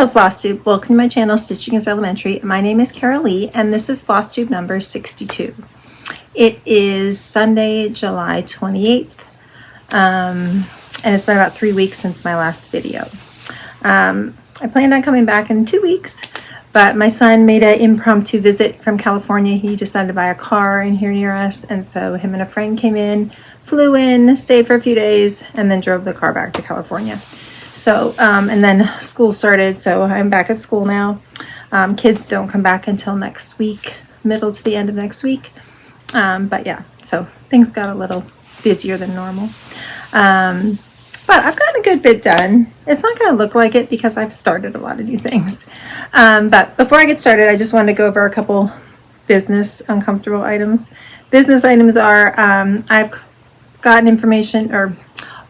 Hello Floss Tube, welcome to my channel Stitching is Elementary. My name is Carol Lee and this is Floss Tube number 62. It is Sunday, July 28th, and it's been about 3 weeks since my last video. I planned on coming back in 2 weeks, but my son made an impromptu visit from California. He decided to buy a car in here near us, and so him and a friend came in, flew in, stayed for a few days, and then drove the car back to California. So, and then school started, so I'm back at school now. Kids don't come back until next week, middle to the end of next week. But yeah, so things got a little busier than normal. But I've gotten a good bit done. It's not going to look like it because I've started a lot of new things. But before I get started, I just wanted to go over a couple business uncomfortable items. Business items are, I've gotten information, or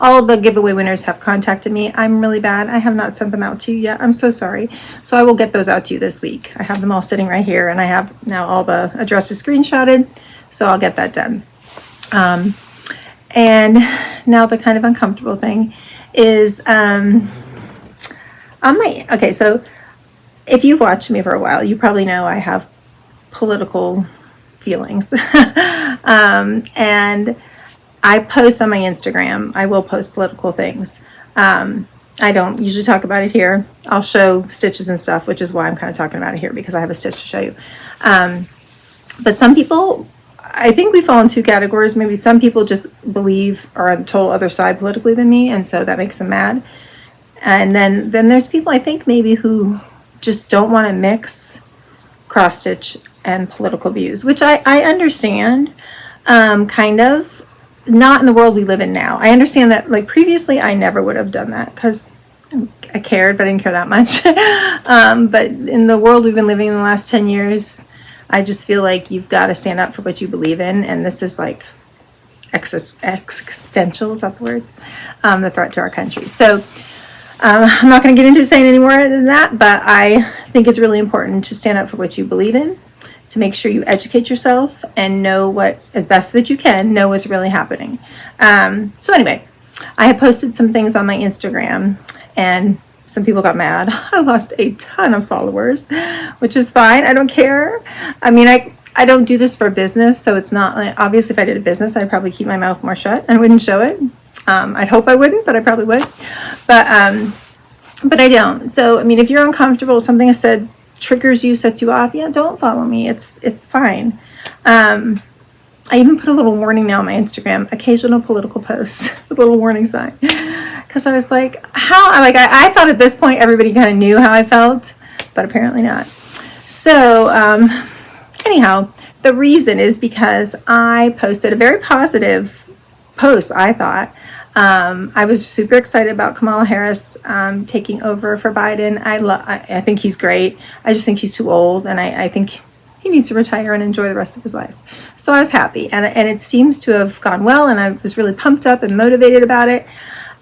all of the giveaway winners have contacted me. I'm really bad. I have not sent them out to you yet. I'm so sorry. So I will get those out to you this week. I have them all sitting right here, and I have now all the addresses screenshotted, so I'll get that done. And now the kind of uncomfortable thing is okay, so if you've watched me for a while, you probably know I have political feelings. And I post on my Instagram. I will post political things. I don't usually talk about it here. I'll show stitches and stuff, which is why I'm kind of talking about it here, because I have a stitch to show you. But some people, I think we fall in two categories. Maybe some people just believe or are on the total other side politically than me, and so that makes them mad. And then there's people, I think, maybe who just don't want to mix cross stitch and political views, which I understand, kind of. Not in the world we live in now. I understand that, like, previously I never would have done that because I cared, but I didn't care that much. But in the world we've been living in the last 10 years, I just feel like you've got to stand up for what you believe in, and this is like existential, is that the words? The threat to our country. So I'm not going to get into saying any more than that, but I think it's really important to stand up for what you believe in, to make sure you educate yourself and know what, as best that you can, know what's really happening. So anyway, I have posted some things on my Instagram, and some people got mad. I lost a ton of followers, which is fine. I don't care. I mean, I don't do this for business, so it's not like, obviously if I did a business, I'd probably keep my mouth more shut and wouldn't show it. I'd hope I wouldn't, but I probably would. But I don't. So, I mean, if you're uncomfortable with something I said triggers you, sets you off, yeah, don't follow me. It's fine. I even put a little warning now on my Instagram, occasional political posts, a little warning sign, because I was like, I thought at this point everybody kind of knew how I felt, but apparently not. So anyhow, the reason is because I posted a very positive post, I thought. I was super excited about Kamala Harris taking over for Biden. I think he's great. I just think he's too old, and I think he needs to retire and enjoy the rest of his life. So I was happy, and it seems to have gone well, and I was really pumped up and motivated about it.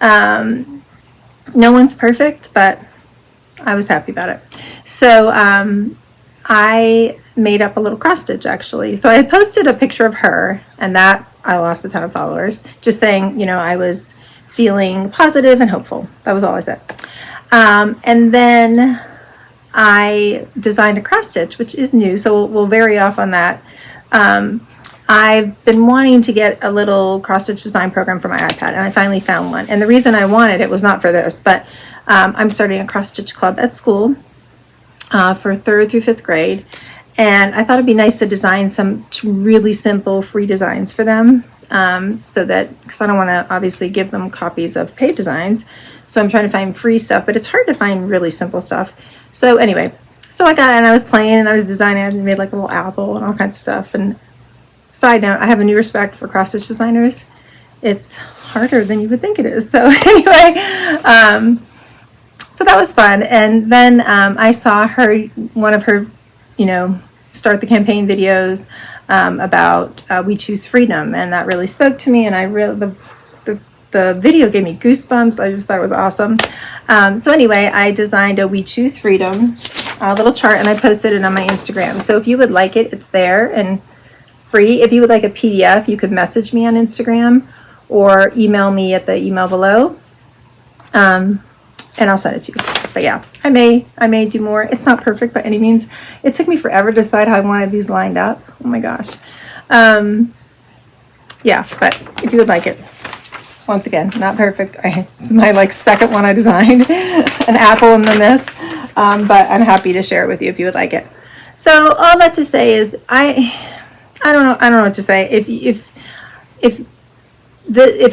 No one's perfect, but I was happy about it. So I made up a little cross stitch, actually. So I had posted a picture of her, and that I lost a ton of followers, just saying, you know, I was feeling positive and hopeful. That was all I said. And then I designed a cross stitch, which is new, so we'll vary off on that. I've been wanting to get a little cross stitch design program for my iPad, and I finally found one. And the reason I wanted it was not for this, but I'm starting a cross stitch club at school for 3rd through 5th grade. And I thought it'd be nice to design some really simple free designs for them, so that, because I don't want to obviously give them copies of paid designs, so I'm trying to find free stuff, but it's hard to find really simple stuff. So anyway, so I got it, and I was playing, and I was designing, and made like a little apple and all kinds of stuff. And side note, I have a new respect for cross stitch designers. It's harder than you would think it is. So anyway, so that was fun. And then I saw one of her, start the campaign videos about We Choose Freedom, and that really spoke to me, and I really, the video gave me goosebumps. I just thought it was awesome. So anyway, I designed a We Choose Freedom little chart, and I posted it on my Instagram. So if you would like it, it's there and free. If you would like a PDF, you could message me on Instagram or email me at the email below, and I'll send it to you. But yeah, I may do more. It's not perfect by any means. It took me forever to decide how I wanted these lined up. Oh my gosh. Yeah, but if you would like it, once again, not perfect. It's my like second one I designed, an apple and then this. But I'm happy to share it with you if you would like it. So all that to say is I don't know what to say. If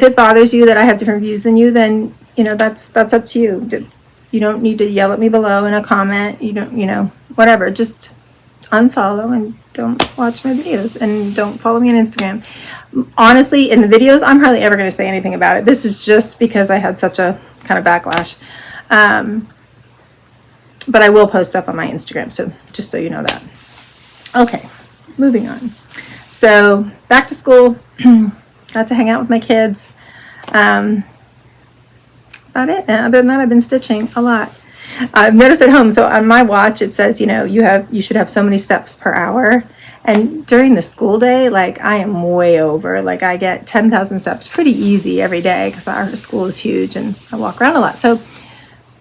it bothers you that I have different views than you, then that's up to you. You don't need to yell at me below in a comment. You don't, whatever. Just unfollow and don't watch my videos and don't follow me on Instagram. Honestly, in the videos, I'm hardly ever going to say anything about it. This is just because I had such a kind of backlash. But I will post up on my Instagram, so just so you know that. Okay, moving on. So back to school. Got to hang out with my kids. That's about it. And other than that, I've been stitching a lot. I've noticed at home, so on my watch it says, you should have so many steps per hour. And during the school day, like I am way over. Like I get 10,000 steps pretty easy every day because our school is huge and I walk around a lot. So,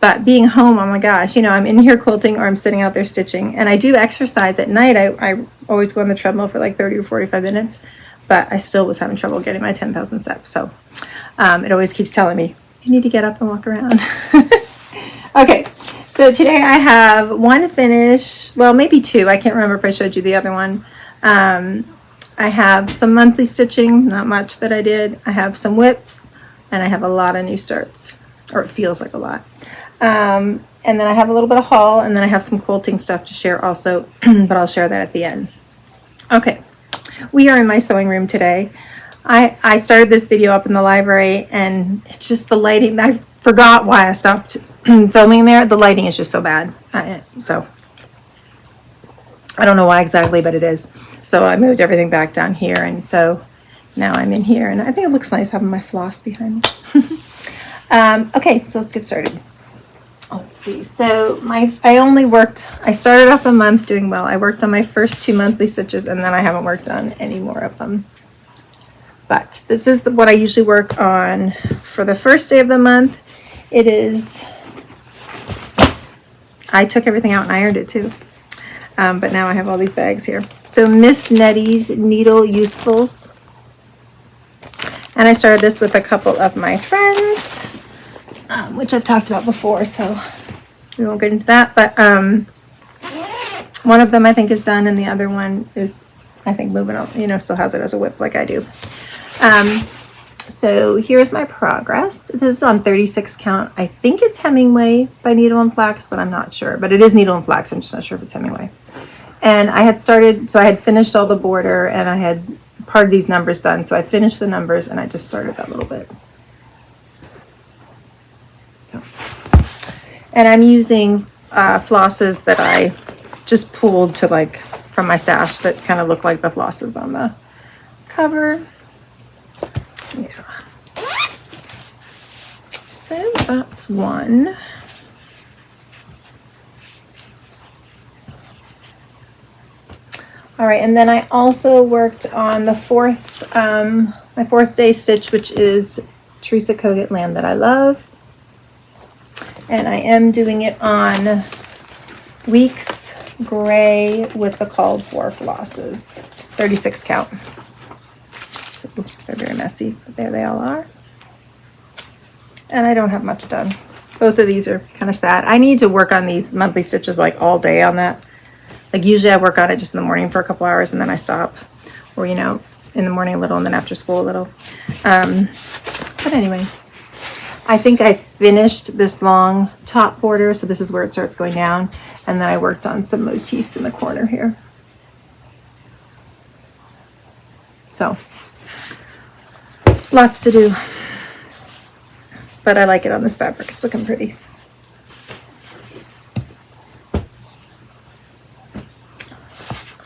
but being home, oh my gosh, I'm in here quilting or I'm sitting out there stitching. And I do exercise at night. I always go on the treadmill for like 30 or 45 minutes. But I still was having trouble getting my 10,000 steps. So it always keeps telling me, you need to get up and walk around. Okay, so today I have one finish, well, maybe two. I can't remember if I showed you the other one. I have some monthly stitching, not much that I did. I have some whips, and I have a lot of new starts, or it feels like a lot. And then I have a little bit of haul, and then I have some quilting stuff to share also, but I'll share that at the end. Okay. We are in my sewing room today. I started this video up in the library and it's just the lighting. I forgot why I stopped filming there. The lighting is just so bad. So I don't know why exactly, but it is. So I moved everything back down here and so now I'm in here and I think it looks nice having my floss behind me. Okay, so let's get started. Let's see. So I started off a month doing well. I worked on my first 2 monthly stitches and then I haven't worked on any more of them. But this is what I usually work on for the first day of the month. I took everything out and ironed it too. But now I have all these bags here. So Miss Nettie's Needle Usefuls. And I started this with a couple of my friends. Which I've talked about before, so we won't get into that. But one of them I think is done, and the other one is, I think, moving on. Still has it as a whip like I do. So here's my progress. This is on 36 count. I think it's Hemingway by Needle and Flax, but I'm not sure. But it is Needle and Flax. I'm just not sure if it's Hemingway. And I had started, so I had finished all the border, and I had part of these numbers done. So I finished the numbers, and I just started that little bit. So, and I'm using flosses that I just pulled from my stash that kind of look like the flosses on the cover. Yeah. So that's one. All right, and then I also worked on the my fourth day stitch, which is Teresa Kat Land that I love. And I am doing it on Weeks Gray with the called for flosses, 36 count. They're very messy, but there they all are. And I don't have much done. Both of these are kind of sad. I need to work on these monthly stitches like all day on that. Like usually I work on it just in the morning for a couple hours and then I stop. Or, in the morning a little and then after school a little. But anyway. I think I finished this long top border, so this is where it starts going down, and then I worked on some motifs in the corner here. So, lots to do, but I like it on this fabric. It's looking pretty.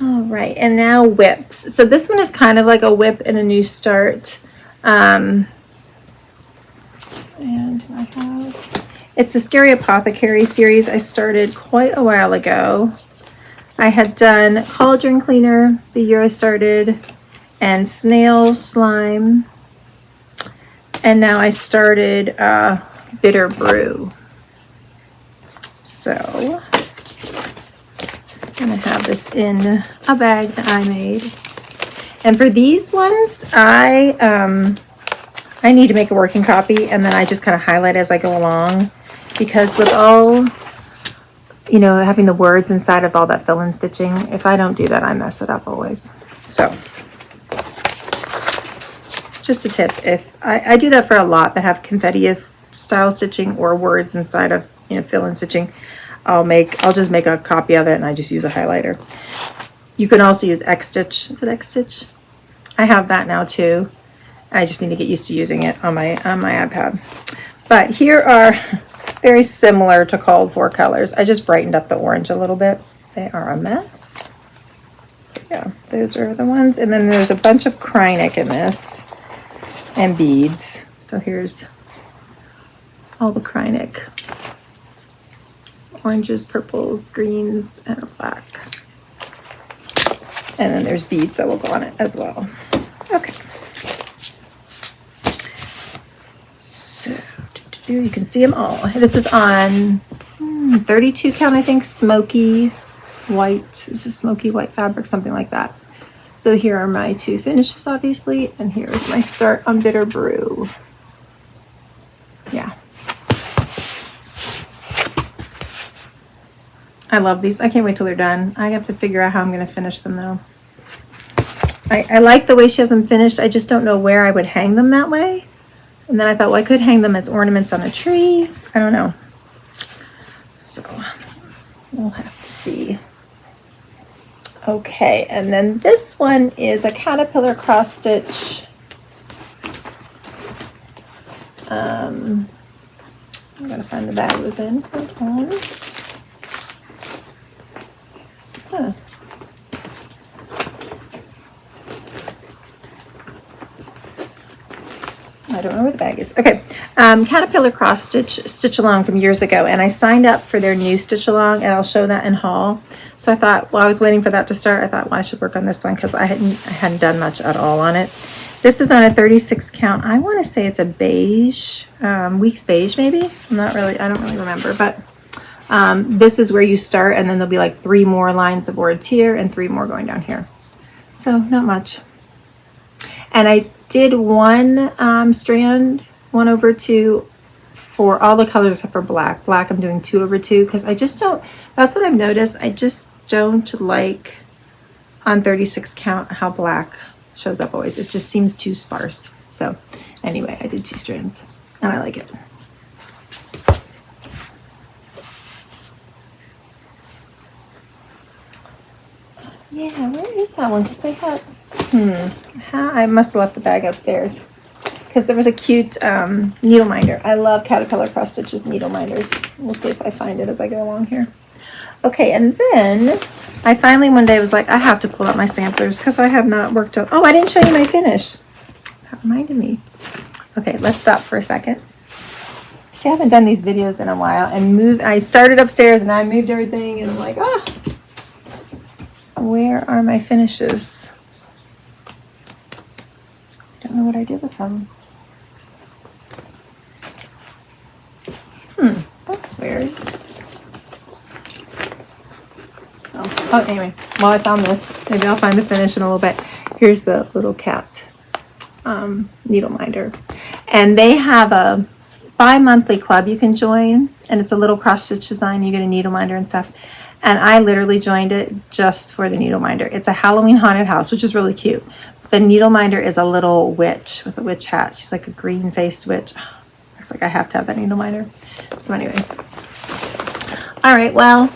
All right, and now whips. So this one is kind of like a whip and a new start. And I have, it's a Scary Apothecary series I started quite a while ago. I had done Cauldron Cleaner the year I started, and Snail Slime, and now I started Bitter Brew. So I'm gonna have this in a bag that I made. And for these ones, I need to make a working copy, and then I just kind of highlight as I go along, because with all, you know, having the words inside of all that fill-in stitching, if I don't do that, I mess it up always. So just a tip, if I do that for a lot that have confetti style stitching or words inside of, you know, fill-in stitching, I'll just make a copy of it and I just use a highlighter. You can also use X stitch. Is it X stitch? I have that now too. I just need to get used to using it on my iPad. But here are very similar to called for colors. I just brightened up the orange a little bit. They are a mess. So yeah, those are the ones. And then there's a bunch of Krynic in this and beads. So here's all the Krynic. Oranges, purples, greens, and a black. And then there's beads that will go on it as well. Okay. So you can see them all. This is on 32 count, I think, smoky white. This is smoky white fabric, something like that. So here are my two finishes, obviously, and here's my start on Bitter Brew. Yeah. I love these. I can't wait till they're done. I have to figure out how I'm going to finish them, though. I like the way she has them finished. I just don't know where I would hang them that way. And then I thought, well, I could hang them as ornaments on a tree. I don't know. So we'll have to see. Okay, and then this one is a caterpillar cross stitch. I'm gonna find the bag it was in. Hold on. Huh. I don't know where the bag is. Okay, Caterpillar cross stitch along from years ago, and I signed up for their new stitch along, and I'll show that in haul. So I thought, while I was waiting for that to start, I thought, well, I should work on this one because I hadn't done much at all on it. This is on a 36 count. I want to say it's a beige, weeks beige maybe. I don't really remember, but this is where you start, and then there'll be like 3 more lines of words here and 3 more going down here. So not much. And I did one strand, 1 over 2 for all the colors except for black. Black I'm doing 2 over 2 because I just don't, that's what I've noticed. I just don't like on 36 count how black shows up always. It just seems too sparse. So anyway, I did 2 strands and I like it. Yeah, where is that one? Because they had, I must have left the bag upstairs. Because there was a cute needle minder. I love Caterpillar Cross Stitches needle minders. We'll see if I find it as I go along here. Okay, and then I finally one day was like, I have to pull out my samplers because I have not worked on. Oh, I didn't show you my finish. That reminded me. Okay, let's stop for a second. See, I haven't done these videos in a while, and I started upstairs and I moved everything, and I'm like, where are my finishes? I don't know what I did with them. That's weird. Oh, anyway, well, I found this. Maybe I'll find the finish in a little bit. Here's the little cat needle minder. And they have a bi-monthly club you can join, and it's a little cross stitch design. You get a needle minder and stuff. And I literally joined it just for the needle minder. It's a Halloween haunted house, which is really cute. The needle minder is a little witch with a witch hat. She's like a green-faced witch. Looks like I have to have that needle minder. So anyway. All right, well,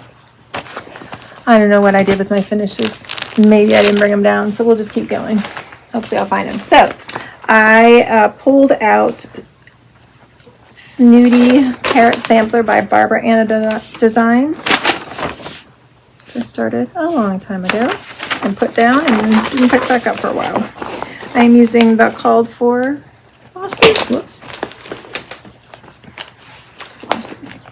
I don't know what I did with my finishes. Maybe I didn't bring them down, so we'll just keep going. Hopefully I'll find them. So I pulled out Snooty Parrot Sampler by Barbara Anna Designs. Just started a long time ago and put down and didn't pick back up for a while. I'm using the called for flosses. Whoops. Flosses.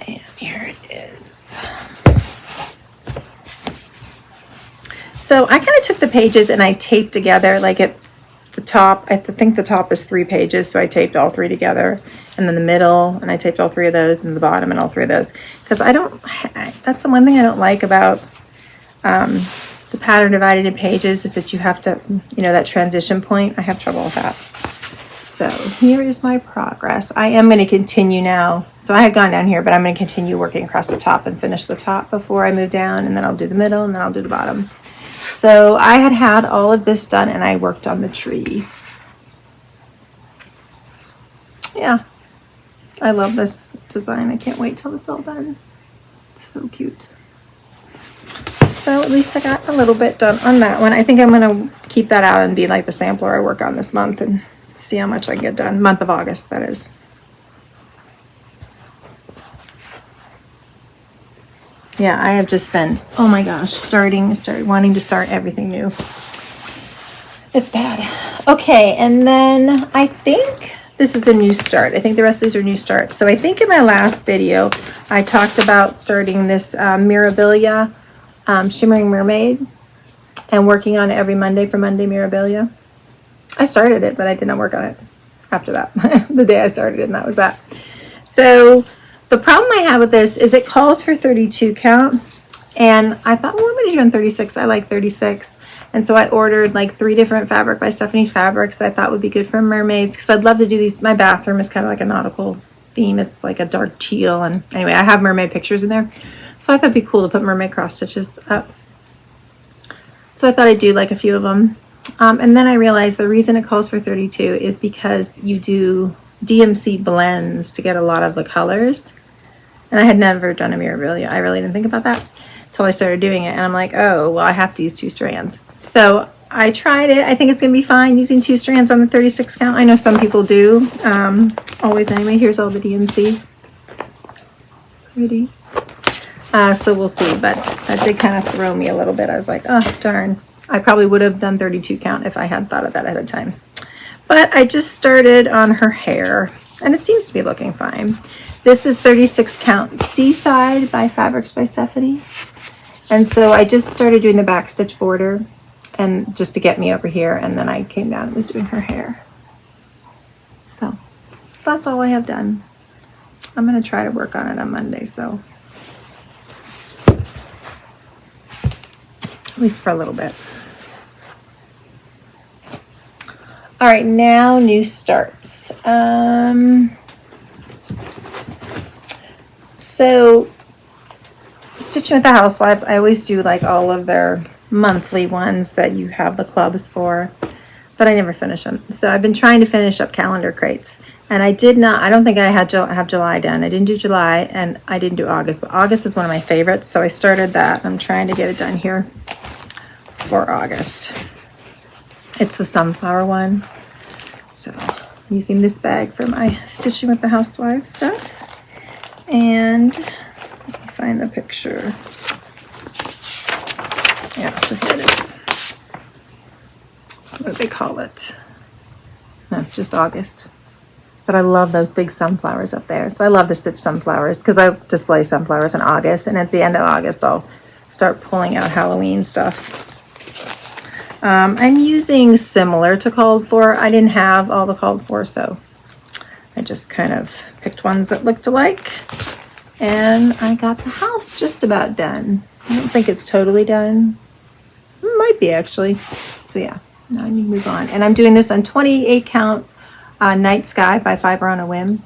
And here it is. So I kind of took the pages and I taped together like it the top, I think the top is 3 pages, so I taped all 3 together, and then the middle, and I taped all 3 of those, and the bottom, and all 3 of those, because that's the one thing I don't like about the pattern divided in pages, is that you have to, that transition point, I have trouble with that. So here is my progress. I am going to continue now. So I had gone down here, but I'm going to continue working across the top and finish the top before I move down, and then I'll do the middle, and then I'll do the bottom. So I had all of this done, and I worked on the tree. Yeah, I love this design. I can't wait till it's all done. It's so cute. So at least I got a little bit done on that one. I think I'm going to keep that out and be like the sampler I work on this month and see how much I get done. Month of August, that is. Yeah, I have just been, oh my gosh, wanting to start everything new. It's bad. Okay, and then I think this is a new start. I think the rest of these are new starts. So I think in my last video, I talked about starting this Mirabilia Shimmering Mermaid and working on it every Monday for Monday Mirabilia. I started it, but I did not work on it after that. The day I started it, and that was that. So the problem I have with this is it calls for 32 count, and I thought, well, I'm going to do in 36. I like 36. And so I ordered like 3 different fabric by Stephanie Fabrics that I thought would be good for mermaids, because I'd love to do these. My bathroom is kind of like a nautical theme. It's like a dark teal, and anyway, I have mermaid pictures in there. So I thought it'd be cool to put mermaid cross stitches up. So I thought I'd do like a few of them. And then I realized the reason it calls for 32 is because you do DMC blends to get a lot of the colors. And I had never done a Mirabilia. I really didn't think about that until I started doing it. And I'm like, oh, well, I have to use 2 strands. So I tried it. I think it's going to be fine using 2 strands on the 36 count. I know some people do. Always anyway. Here's all the DMC. Pretty. So we'll see. But that did kind of throw me a little bit. I was like, oh, darn. I probably would have done 32 count if I had thought of that ahead of time. But I just started on her hair, and it seems to be looking fine. This is 36 count Seaside by Fabrics by Stephanie. And so I just started doing the back stitch border, and just to get me over here, and then I came down and was doing her hair. So that's all I have done. I'm going to try to work on it on Monday, so at least for a little bit. All right, now new starts. So Stitching with the Housewives, I always do like all of their monthly ones that you have the clubs for, but I never finish them. So I've been trying to finish up calendar crates, and I don't think I have July done. I didn't do July, and I didn't do August, but August is one of my favorites, so I started that. I'm trying to get it done here for August. It's the sunflower one. So I'm using this bag for my Stitching with the Housewives stuff. And let me find the picture. Yeah, so here it is. What do they call it? No, just August. But I love those big sunflowers up there. So I love to stitch sunflowers because I display sunflowers in August. And at the end of August, I'll start pulling out Halloween stuff. I'm using similar to called for. I didn't have all the called for, so I just kind of picked ones that looked alike. And I got the house just about done. I don't think it's totally done. It might be actually. So yeah, now I need to move on. And I'm doing this on 28 count Night Sky by Fiber on a Whim.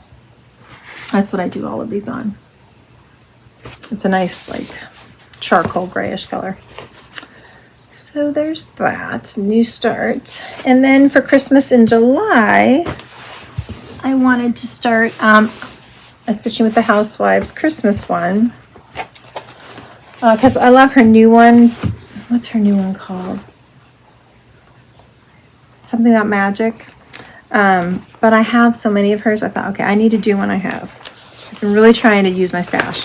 That's what I do all of these on. It's a nice like charcoal grayish color. So there's that, new start. And then for Christmas in July, I wanted to start a Stitching with the Housewives Christmas one. Because I love her new one. What's her new one called? Something about magic. But I have so many of hers, I thought, okay, I need to do one I have. I've been really trying to use my stash.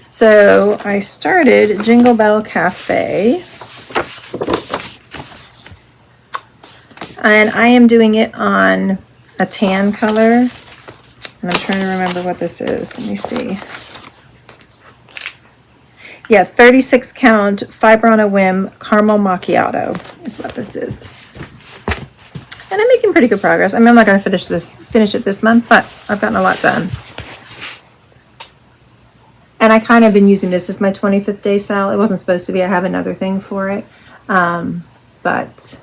So I started Jingle Bell Cafe. And I am doing it on a tan color. And I'm trying to remember what this is. Let me see. Yeah, 36 count Fiber on a Whim Caramel Macchiato is what this is. And I'm making pretty good progress. I mean, I'm not going to finish it this month, but I've gotten a lot done. And I kind of been using this as my 25th day SAL. It wasn't supposed to be. I have another thing for it. But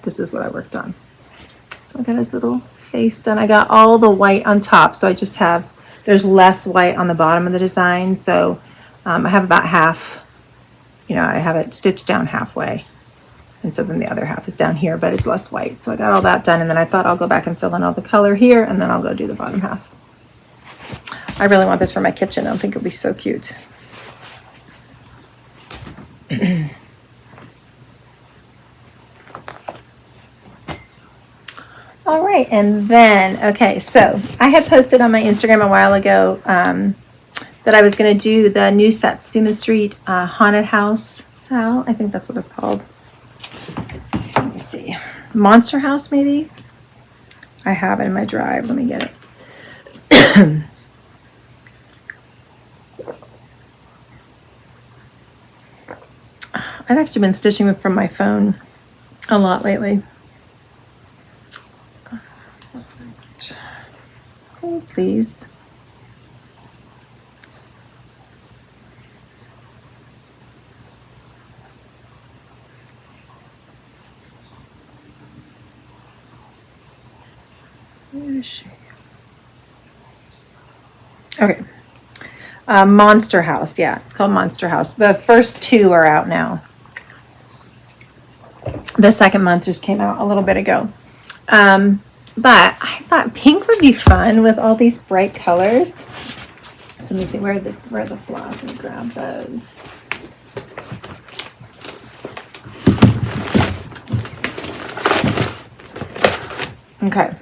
this is what I worked on. So I got his little face done. I got all the white on top. So I just have, there's less white on the bottom of the design. So I have about half, you know, I have it stitched down halfway. And so then the other half is down here, but it's less white. So I got all that done. And then I thought I'll go back and fill in all the color here. And then I'll go do the bottom half. I really want this for my kitchen. I think it'll be so cute. All right, and then, okay, so I had posted on my Instagram a while ago that I was going to do the new Satsuma Street Haunted House SAL. I think that's what it's called. Let me see. Monster House, maybe? I have it in my drive. Let me get it. I've actually been stitching from my phone a lot lately. Oh, please. Where is she? Okay. Monster House. Yeah, it's called Monster House. The first two are out now. The second month just came out a little bit ago. But I thought pink would be fun with all these bright colors. So let me see, where are the floss? Let me grab those. Okay.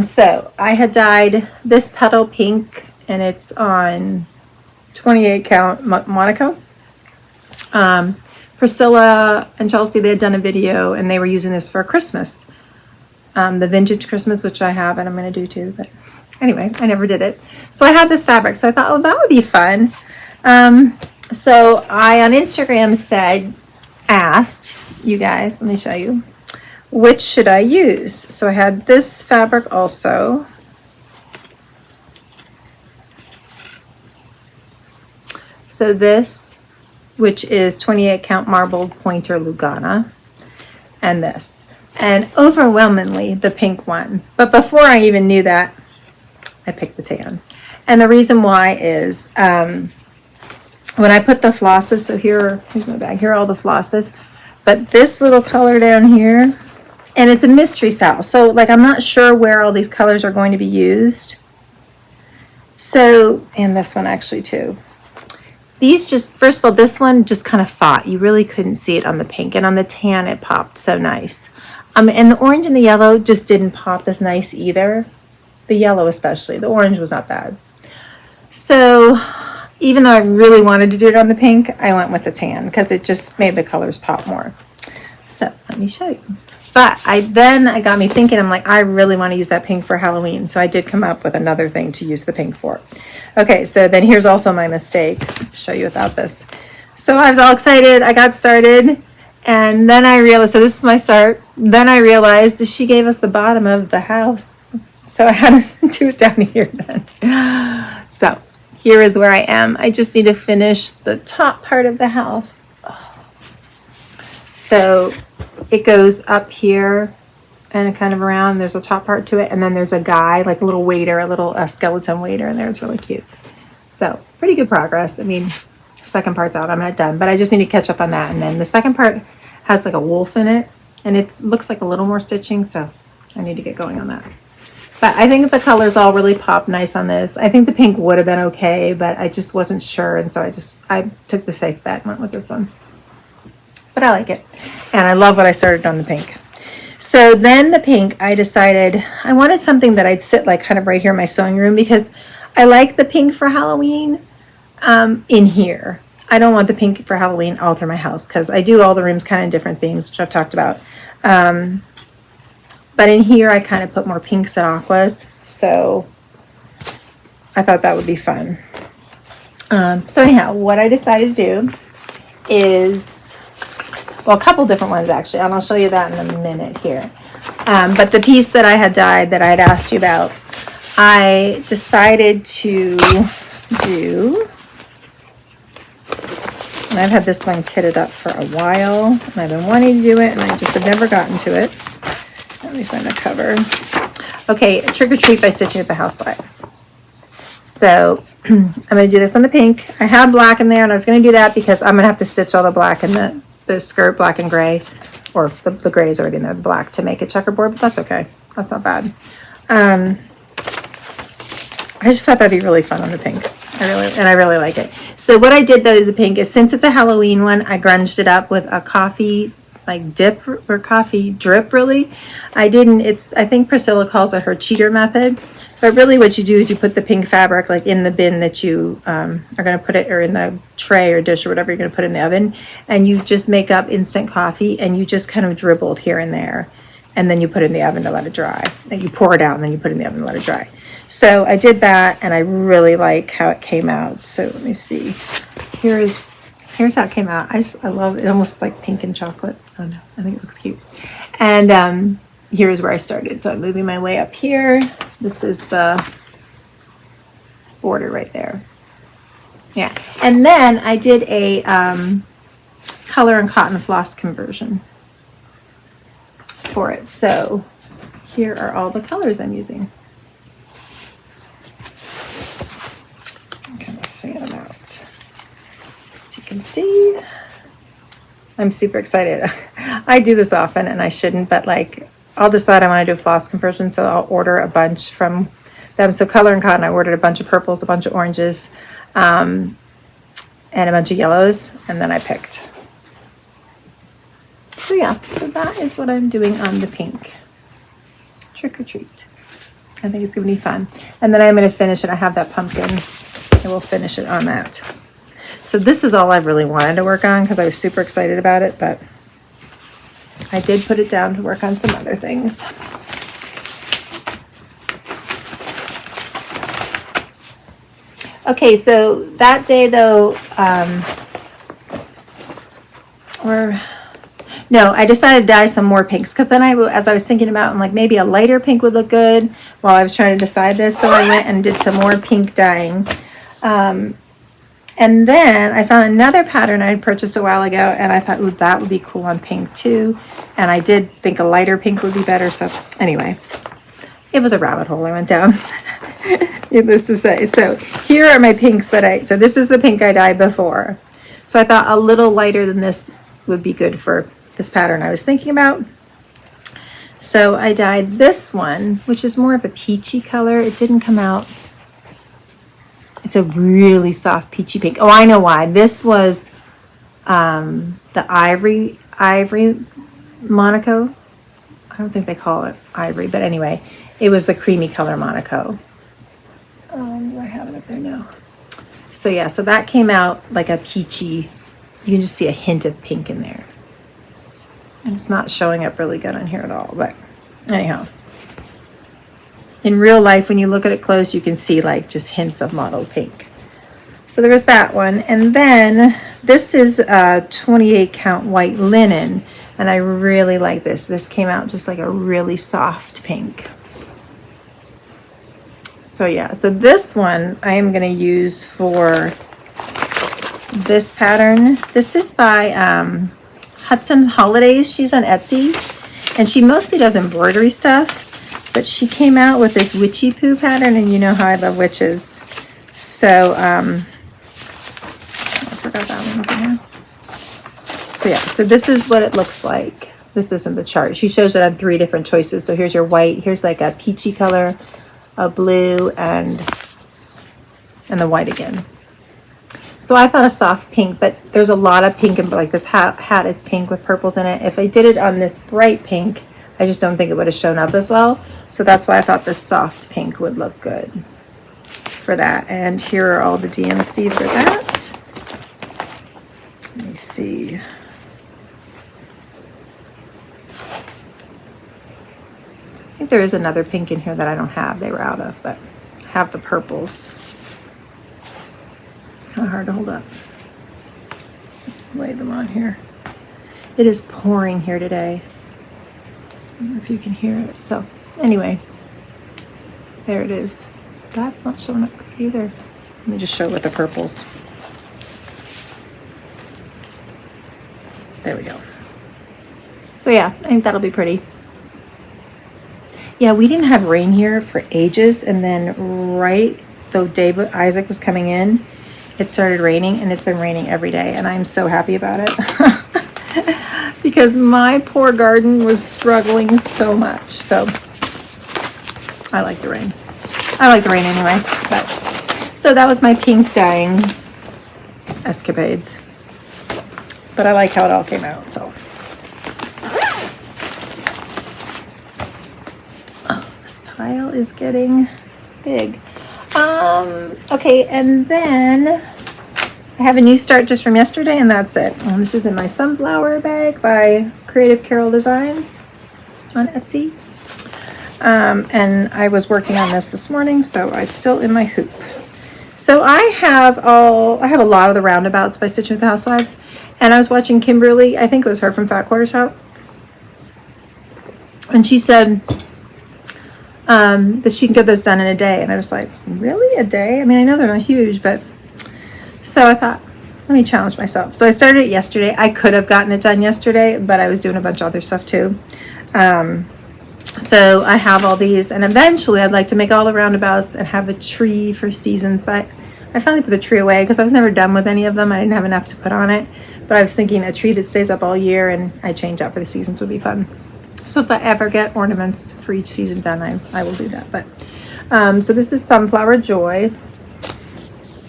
So I had dyed this petal pink, and it's on 28 count Monaco. Priscilla and Chelsea, they had done a video and they were using this for Christmas. The vintage Christmas, which I have and I'm going to do too. But anyway, I never did it. So I had this fabric. So I thought, oh, that would be fun. So I, on Instagram, asked you guys, let me show you, which should I use? So I had this fabric also. So this, which is 28 count marbled pointer Lugana, and this, and overwhelmingly the pink one. But before I even knew that, I picked the tan. And the reason why is when I put the flosses, so here's my bag, here are all the flosses, but this little color down here, and it's a mystery SAL, so like I'm not sure where all these colors are going to be used. So, and this one actually too. These just, first of all, this one just kind of fought. You really couldn't see it on the pink, and on the tan it popped so nice. And the orange and the yellow just didn't pop as nice either. The yellow especially. The orange was not bad. So even though I really wanted to do it on the pink, I went with the tan because it just made the colors pop more. So let me show you. But it got me thinking, I'm like, I really want to use that pink for Halloween. So I did come up with another thing to use the pink for. Okay, so then here's also my mistake. I'll show you without this. So I was all excited. I got started. And then I realized, so this is my start. Then I realized that she gave us the bottom of the house. So I had to do it down here then. So here is where I am. I just need to finish the top part of the house. So it goes up here and kind of around. There's a top part to it, and then there's a guy, like a little waiter, a little skeleton waiter in there. It's really cute. So pretty good progress. I mean, second part's out. I'm not done, but I just need to catch up on that. And then the second part has like a wolf in it, and it looks like a little more stitching, so I need to get going on that. But I think the colors all really pop nice on this. I think the pink would have been okay, but I just wasn't sure, and so I took the safe bet and went with this one. But I like it, and I love what I started on the pink. So then the pink, I decided I wanted something that I'd sit like kind of right here in my sewing room, because I like the pink for Halloween in here. I don't want the pink for Halloween all through my house, because I do all the rooms kind of different themes, which I've talked about. But in here, I kind of put more pinks and aquas, so I thought that would be fun. So anyhow, what I decided to do is Well, a couple different ones actually, and I'll show you that in a minute here. But the piece that I had dyed that I had asked you about, I decided to do, and I've had this one kitted up for a while, and I've been wanting to do it, and I just have never gotten to it. Let me find a cover. Okay, Trick or Treat by Stitching at the House Flax. So I'm going to do this on the pink. I have black in there, and I was going to do that because I'm going to have to stitch all the black in the skirt, black and gray, or the gray is already in there, the black, to make a checkerboard, but that's okay. That's not bad. I just thought that'd be really fun on the pink. I really like it. So what I did though, the pink, is since it's a Halloween one, I grunged it up with a coffee like dip or coffee drip really. I think Priscilla calls it her cheater method. But really what you do is you put the pink fabric like in the bin that you are going to put it, or in the tray or dish or whatever you're going to put in the oven, and you just make up instant coffee, and you just kind of dribbled here and there, and then you put it in the oven to let it dry. And you pour it out and then you put it in the oven to let it dry. So I did that, and I really like how it came out. So let me see. Here's how it came out. I love it. Almost like pink and chocolate. Oh no, I think it looks cute. And here's where I started. So I'm moving my way up here. This is the border right there. Yeah. And then I did a color and cotton floss conversion for it. So here are all the colors I'm using. I'm kind of fan them out. As you can see, I'm super excited. I do this often and I shouldn't, but like I'll decide I want to do a floss conversion, so I'll order a bunch from them. So Color and Cotton, I ordered a bunch of purples, a bunch of oranges, and a bunch of yellows, and then I picked. So yeah, so that is what I'm doing on the pink. Trick or treat. I think it's going to be fun. And then I'm going to finish it. I have that pumpkin. I will finish it on that. So this is all I really wanted to work on because I was super excited about it, but I did put it down to work on some other things. Okay, so that day though, I decided to dye some more pinks because then as I was thinking about, I'm like, maybe a lighter pink would look good while I was trying to decide this. So I went and did some more pink dyeing. And then I found another pattern I had purchased a while ago, and I thought, ooh, that would be cool on pink too. And I did think a lighter pink would be better. So anyway, it was a rabbit hole I went down, needless to say. So here are my pinks so this is the pink I dyed before. So I thought a little lighter than this would be good for this pattern I was thinking about. So I dyed this one, which is more of a peachy color. It didn't come out. It's a really soft peachy pink. Oh, I know why. This was the ivory Monaco. I don't think they call it ivory, but anyway, it was the creamy color Monaco. I have it up there now. So yeah, so that came out like a peachy. You can just see a hint of pink in there. And it's not showing up really good on here at all, but anyhow. In real life, when you look at it close, you can see like just hints of mottled pink. So there was that one. And then this is a 28 count white linen. And I really like this. This came out just like a really soft pink. So yeah, so this one I am going to use for this pattern. This is by Hudson Holidays. She's on Etsy. And she mostly does embroidery stuff. But she came out with this Witchy Poo pattern, and you know how I love witches. So, I forgot that one was in here. So yeah, so this is what it looks like. This isn't the chart. She shows it on 3 different choices. So here's your white. Here's like a peachy color, a blue, and the white again. So I thought a soft pink, but there's a lot of pink, and like this hat is pink with purples in it. If I did it on this bright pink, I just don't think it would have shown up as well. So that's why I thought this soft pink would look good for that. And here are all the DMC for that. Let me see. I think there is another pink in here that I don't have. They were out of, but I have the purples. It's kind of hard to hold up. Lay them on here. It is pouring here today. I don't know if you can hear it. So anyway, there it is. That's not showing up either. Let me just show it with the purples. There we go. So yeah, I think that'll be pretty. Yeah, we didn't have rain here for ages, and then right the day Isaac was coming in, it started raining, and it's been raining every day, and I'm so happy about it. Because my poor garden was struggling so much. So I like the rain. I like the rain anyway. But so that was my pink dyeing escapades. But I like how it all came out, so. Oh, this pile is getting big. Okay, and then I have a new start just from yesterday, and that's it. This is in my sunflower bag by Creative Carol Designs on Etsy. And I was working on this morning, so it's still in my hoop. So I have a lot of the roundabouts by Stitching with the Housewives, and I was watching Kimberly, I think it was her from Fat Quarter Shop, and she said that she can get those done in a day, and I was like, really, a day? I mean, I know they're not huge, but so I thought, let me challenge myself. So I started it yesterday. I could have gotten it done yesterday, but I was doing a bunch of other stuff too. So I have all these, and eventually I'd like to make all the roundabouts and have a tree for seasons, but I finally put the tree away because I was never done with any of them. I didn't have enough to put on it, but I was thinking a tree that stays up all year and I change out for the seasons would be fun. So if I ever get ornaments for each season done, I will do that. But so this is Sunflower Joy,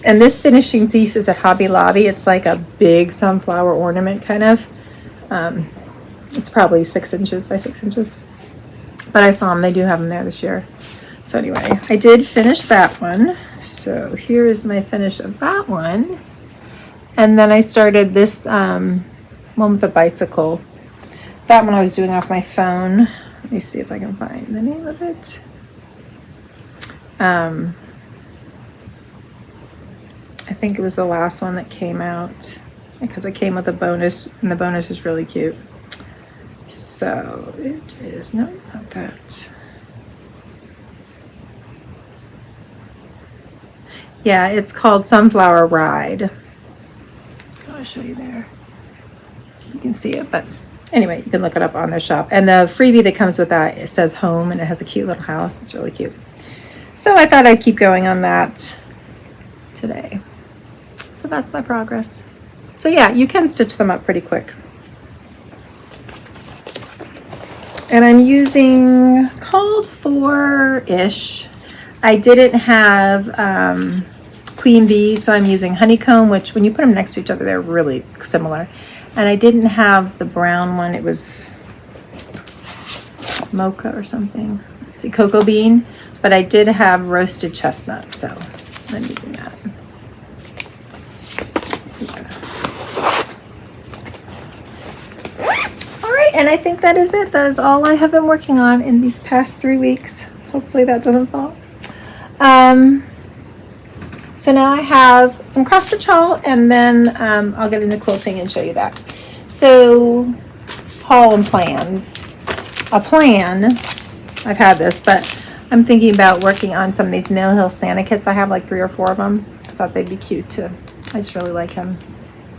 and this finishing piece is at Hobby Lobby. It's like a big sunflower ornament kind of. It's probably 6 inches by 6 inches. But I saw them, they do have them there this year. So anyway, I did finish that one. So here is my finish of that one. And then I started this one with the bicycle. That one I was doing off my phone. Let me see if I can find the name of it. I think it was the last one that came out because it came with a bonus, and the bonus is really cute. So it is, no, not that. Yeah, it's called Sunflower Ride. I'll show you there. You can see it, but anyway, you can look it up on their shop. And the freebie that comes with that, it says home, and it has a cute little house. It's really cute. So I thought I'd keep going on that today. So that's my progress. So yeah, you can stitch them up pretty quick. And I'm using called for-ish. I didn't have Queen Bee, so I'm using Honeycomb, which when you put them next to each other, they're really similar. And I didn't have the brown one. It was Mocha or something. Let's see, Cocoa Bean. But I did have Roasted Chestnut, so I'm using that. And I think that is it. That is all I have been working on in these past 3 weeks. Hopefully that doesn't fall. So now I have some cross stitch haul, and then I'll get into quilting and show you that. So haul and plans. A plan, I've had this, but I'm thinking about working on some of these Mill Hill Santa kits. I have like 3 or 4 of them. I thought they'd be cute too. I just really like them.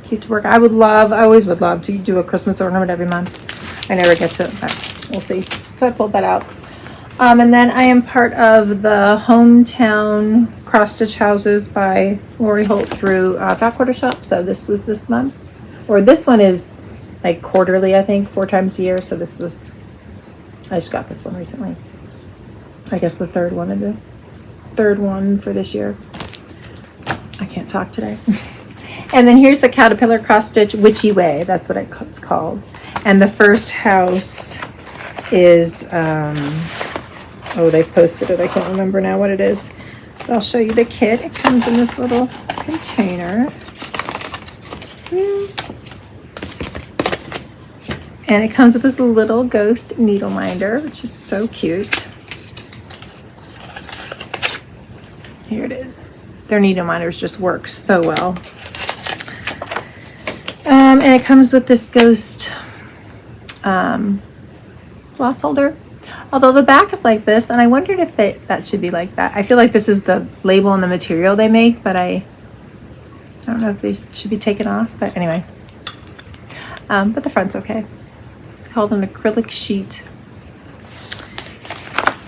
Cute to work. I always would love to do a Christmas ornament every month. I never get to it, but we'll see. So I pulled that out. And then I am part of the Hometown Cross Stitch Houses by Lori Holt through Fat Quarter Shop. So this was this month's, or this one is like quarterly, I think, 4 times a year. So this was, I just got this one recently. I guess the third one for this year. I can't talk today. And then here's the Caterpillar Cross Stitch Witchy Way. That's what it's called. And the first house is, oh, they've posted it. I can't remember now what it is. But I'll show you the kit. It comes in this little container. And it comes with this little ghost needle minder, which is so cute. Here it is. Their needle minders just work so well. And it comes with this ghost floss holder. Although the back is like this, and I wondered if that should be like that. I feel like this is the label and the material they make, but I don't know if they should be taken off. But anyway, but the front's okay. It's called an acrylic sheet.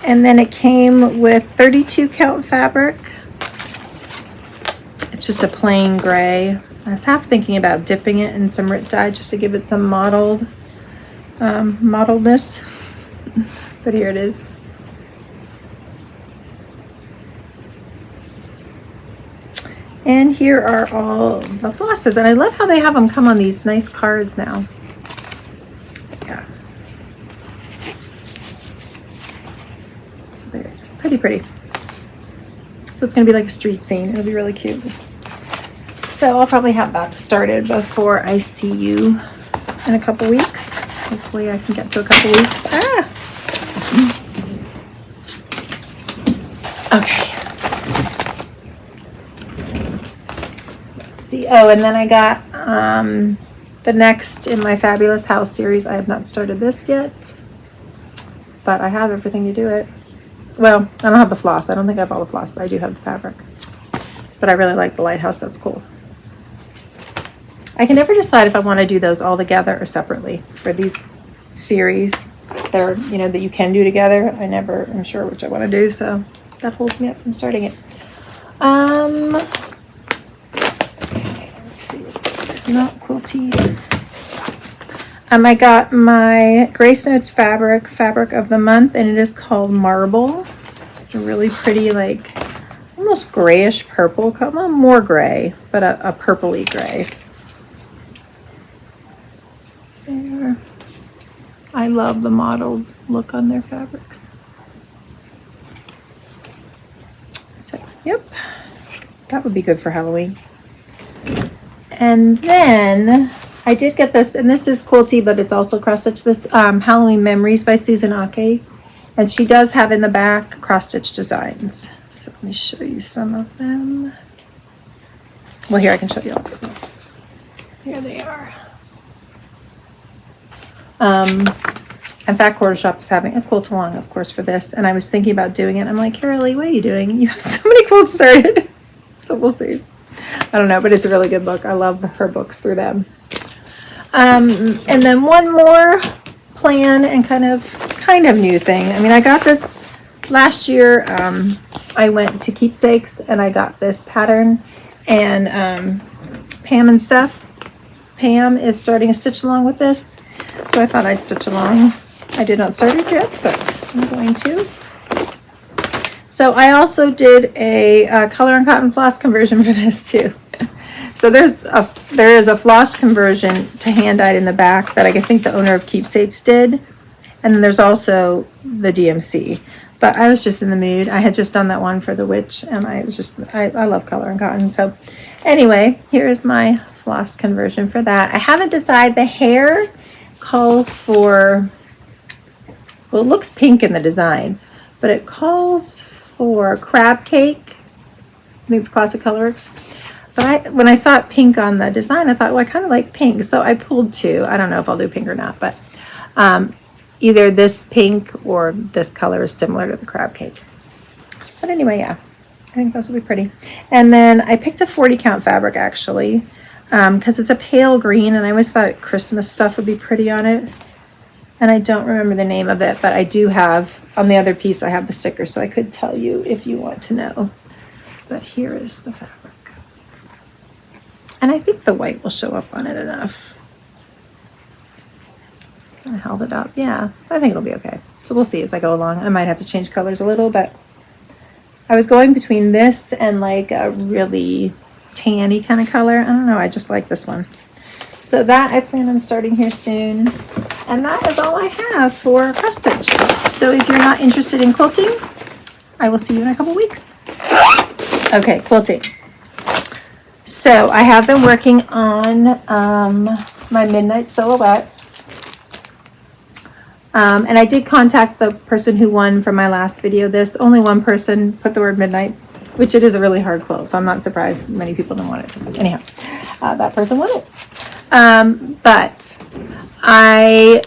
And then it came with 32 count fabric. It's just a plain gray. I was half thinking about dipping it in some RIT dye just to give it some mottledness. But here it is. And here are all the flosses. And I love how they have them come on these nice cards now. Yeah. So they're just pretty. So it's going to be like a street scene. It'll be really cute. So I'll probably have that started before I see you in a couple weeks. Hopefully I can get to a couple weeks. Okay. Let's see. Oh, and then I got the next in my Fabulous House series. I have not started this yet, but I have everything to do it. Well, I don't have the floss. I don't think I have all the floss, but I do have the fabric. But I really like the lighthouse. That's cool. I can never decide if I want to do those all together or separately for these series. They're, that you can do together. I never am sure which I want to do, so that holds me up from starting it. Okay, let's see. This is not quilty. I got my Grace Notes fabric of the month, and it is called Marble. It's a really pretty, like, almost grayish purple, well, more gray, but a purpley gray. There. I love the mottled look on their fabrics. So, yep, that would be good for Halloween. And then I did get this, and this is quilty, but it's also cross-stitch. This Halloween Memories by Susan Ake, and she does have in the back cross-stitch designs. So let me show you some of them. Well, here I can show you all of them. Here they are. In fact, Quarter Shop is having a quilt along, of course, for this, and I was thinking about doing it. I'm like, Carolee, what are you doing? You have so many quilts started. So we'll see. I don't know, but it's a really good book. I love her books through them. And then one more plan and kind of new thing. I mean, I got this last year. I went to Keepsakes and I got this pattern, and Pam and stuff. Pam is starting a stitch along with this, so I thought I'd stitch along. I did not start it yet, but I'm going to. So I also did a color and cotton floss conversion for this too. So there is a floss conversion to hand dyed in the back that I think the owner of Keepsakes did, and then there's also the DMC. But I was just in the mood. I had just done that one for the Witch, and I love color and cotton. So anyway, here's my floss conversion for that. I haven't decided. The hair calls for, well, it looks pink in the design, but it calls for crab cake. I think it's Classic Colorworks. But when I saw it pink on the design, I thought, well, I kind of like pink. So I pulled two. I don't know if I'll do pink or not, but either this pink or this color is similar to the crab cake. But anyway, yeah, I think those will be pretty. And then I picked a 40 count fabric, actually, because it's a pale green, and I always thought Christmas stuff would be pretty on it. And I don't remember the name of it, but I do have, on the other piece, I have the sticker, so I could tell you if you want to know. But here is the fabric. And I think the white will show up on it enough. Kind of held it up, yeah. So I think it'll be okay. So we'll see as I go along. I might have to change colors a little, but I was going between this and like a really tanny kind of color. I don't know, I just like this one. So that I plan on starting here soon. And that is all I have for cross stitch. So if you're not interested in quilting, I will see you in a couple weeks. Okay, quilting. So I have been working on my Midnight Silhouette. And I did contact the person who won from my last video. Only one person put the word midnight, which it is a really hard quilt, so I'm not surprised many people don't want it. So anyhow, that person won it. But I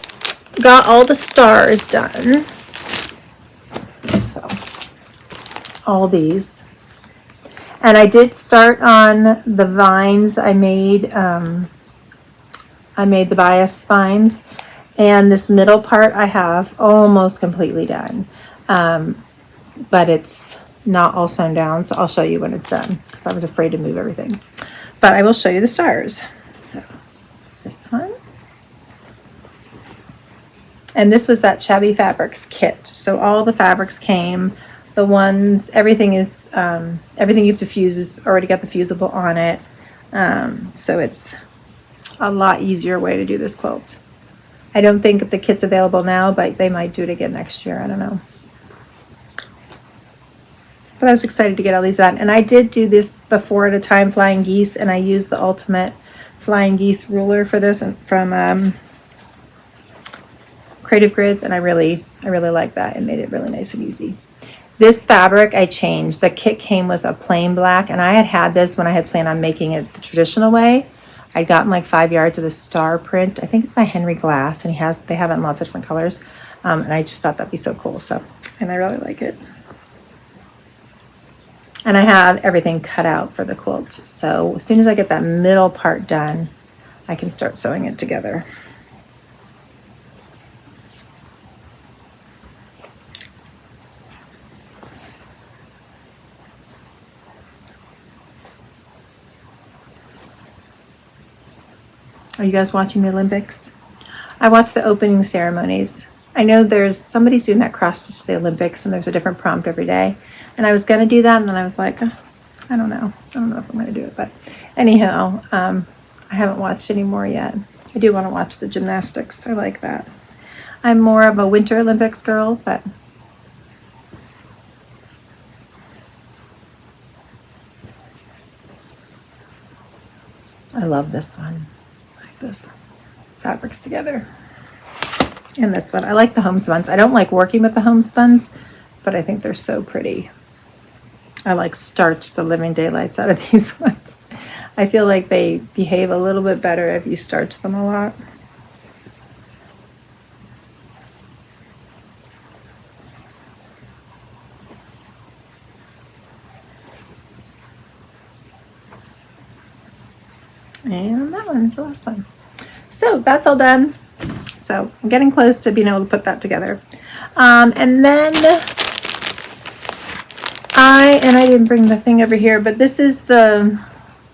got all the stars done. So, all these. And I did start on the vines. I made the bias vines. And this middle part I have almost completely done. But it's not all sewn down, so I'll show you when it's done, because I was afraid to move everything. But I will show you the stars. So, this one. And this was that Shabby Fabrics kit. So all the fabrics came. The ones, everything is, everything you have to fuse is already got the fusible on it. So it's a lot easier way to do this quilt. I don't think the kit's available now, but they might do it again next year. I don't know. But I was excited to get all these done. And I did do this before at a time, Flying Geese, and I used the Ultimate Flying Geese ruler for this and from Creative Grids, and I really like that. It made it really nice and easy. This fabric I changed. The kit came with a plain black, and I had this when I had planned on making it the traditional way. I'd gotten like 5 yards of the star print. I think it's by Henry Glass, and they have it in lots of different colors. And I just thought that'd be so cool. So, and I really like it. And I have everything cut out for the quilt. So as soon as I get that middle part done, I can start sewing it together. Are you guys watching the Olympics? I watch the opening ceremonies. I know there's somebody's doing that cross stitch the Olympics, and there's a different prompt every day. And I was going to do that, and then I was like, I don't know. I don't know if I'm going to do it. But anyhow, I haven't watched any more yet. I do want to watch the gymnastics. I like that. I'm more of a Winter Olympics girl, but I love this one. I like this. Fabrics together. And this one. I like the homespuns. I don't like working with the homespuns, but I think they're so pretty. I like starch the living daylights out of these ones. I feel like they behave a little bit better if you starch them a lot. And that one's the last one. So that's all done. So I'm getting close to being able to put that together. And then I didn't bring the thing over here, but this is the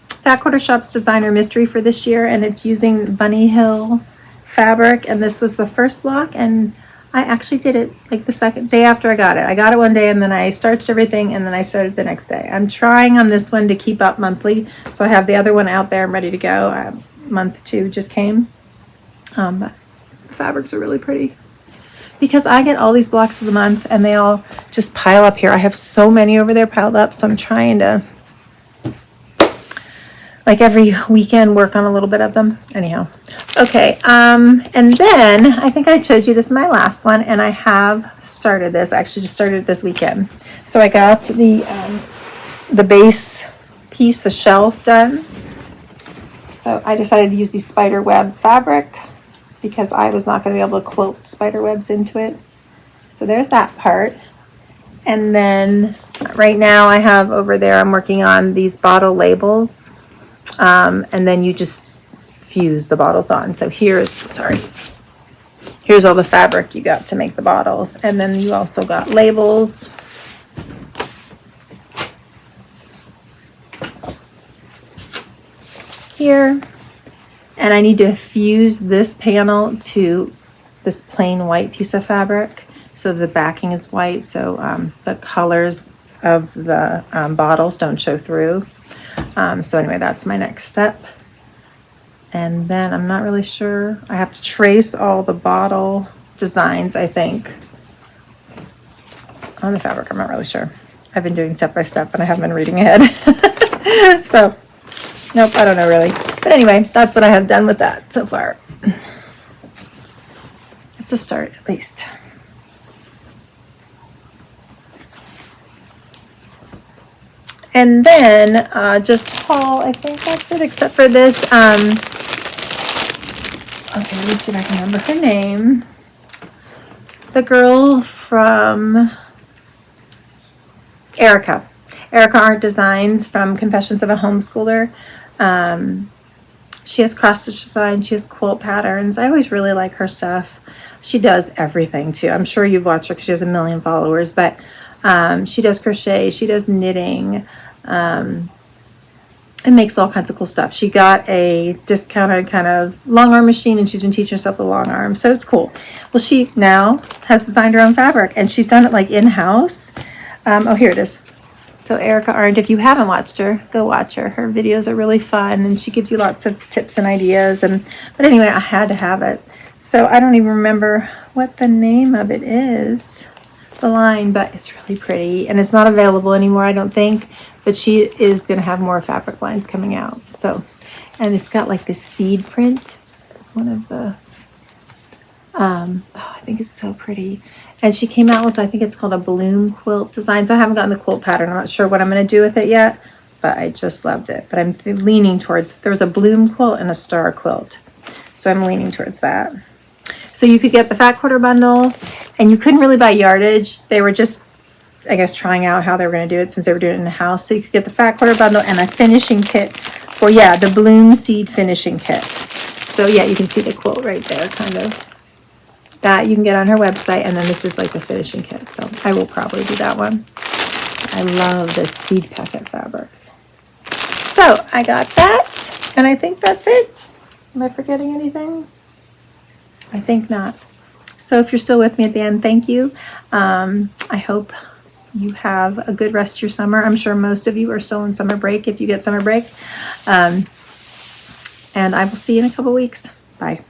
Fat Quarter Shop's designer mystery for this year, and it's using Bunny Hill fabric, and this was the first block, and I actually did it like the second day after I got it. I got it one day, and then I starched everything, and then I started the next day. I'm trying on this one to keep up monthly, so I have the other one out there. I'm ready to go. Month 2 just came. But the fabrics are really pretty. Because I get all these blocks of the month, and they all just pile up here. I have so many over there piled up, so I'm trying to, like every weekend, work on a little bit of them. Anyhow, okay. And then I think I showed you this in my last one, and I have started this. I actually just started it this weekend. So I got the base piece, the shelf done. So I decided to use the spider web fabric, because I was not going to be able to quilt spider webs into it. So there's that part. And then right now I have over there, I'm working on these bottle labels. And then you just fuse the bottles on. So here's all the fabric you got to make the bottles. And then you also got labels. Here. And I need to fuse this panel to this plain white piece of fabric. So the backing is white, so the colors of the bottles don't show through. So anyway, that's my next step. And then I'm not really sure. I have to trace all the bottle designs, I think, on the fabric. I'm not really sure. I've been doing step by step, and I haven't been reading ahead. So, nope, I don't know really. But anyway, that's what I have done with that so far. It's a start, at least. And then just haul, I think that's it, except for this. Okay, let me see if I can remember her name. the girl from Erica Art Designs from Confessions of a Homeschooler. She has cross-stitch design, she has quilt patterns. I always really like her stuff. She does everything too. I'm sure you've watched her because she has 1 million followers, but she does crochet, she does knitting, and makes all kinds of cool stuff. She got a discounted kind of long arm machine, and she's been teaching herself the long arm, so it's cool. Well, she now has designed her own fabric, and she's done it like in-house. Oh, here it is. So Erica Arndt, if you haven't watched her, go watch her. Her videos are really fun, and she gives you lots of tips and ideas. But anyway, I had to have it. So I don't even remember what the name of it is, the line, but it's really pretty, and it's not available anymore, I don't think. But she is going to have more fabric lines coming out. So, and it's got like this seed print. It's one of the, oh, I think it's so pretty. And she came out with, I think it's called a bloom quilt design. So I haven't gotten the quilt pattern. I'm not sure what I'm going to do with it yet, but I just loved it. But I'm leaning towards, there was a bloom quilt and a star quilt. So I'm leaning towards that. So you could get the fat quarter bundle, and you couldn't really buy yardage. They were just, I guess, trying out how they were going to do it since they were doing it in the house. So you could get the fat quarter bundle and a finishing kit for, yeah, the bloom seed finishing kit. So yeah, you can see the quilt right there, kind of. That you can get on her website, and then this is like the finishing kit. So I will probably do that one. I love this seed packet fabric. So I got that, and I think that's it. Am I forgetting anything? I think not. So if you're still with me at the end, thank you. I hope you have a good rest of your summer. I'm sure most of you are still in summer break if you get summer break. And I will see you in a couple weeks. Bye.